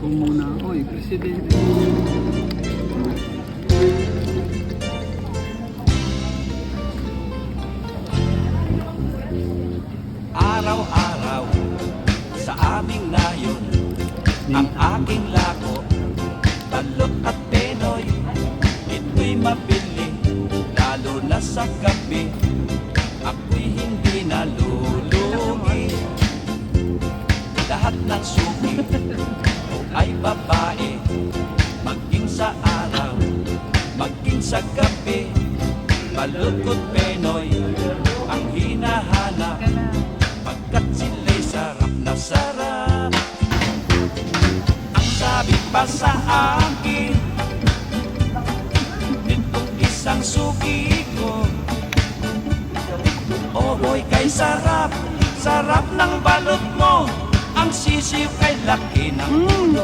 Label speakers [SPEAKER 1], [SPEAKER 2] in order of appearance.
[SPEAKER 1] Upo muna. Oy, presidente.
[SPEAKER 2] Araw-araw sa aming nayon, ang aking lako, balot at penoy, ito'y mabili, lalo na sa gabi, ako'y hindi nalulugi. Lahat ng suki ko ay babae, maging sa araw, maging sa gabi, balot at penoy, ang hinahanap, pagkat sila'y sarap na sarap. Ang sabi pa sa akin nitong isang suki ko, oh boy, kay sarap, sarap ng balot mo, ang sisiw kay laki ng ulo.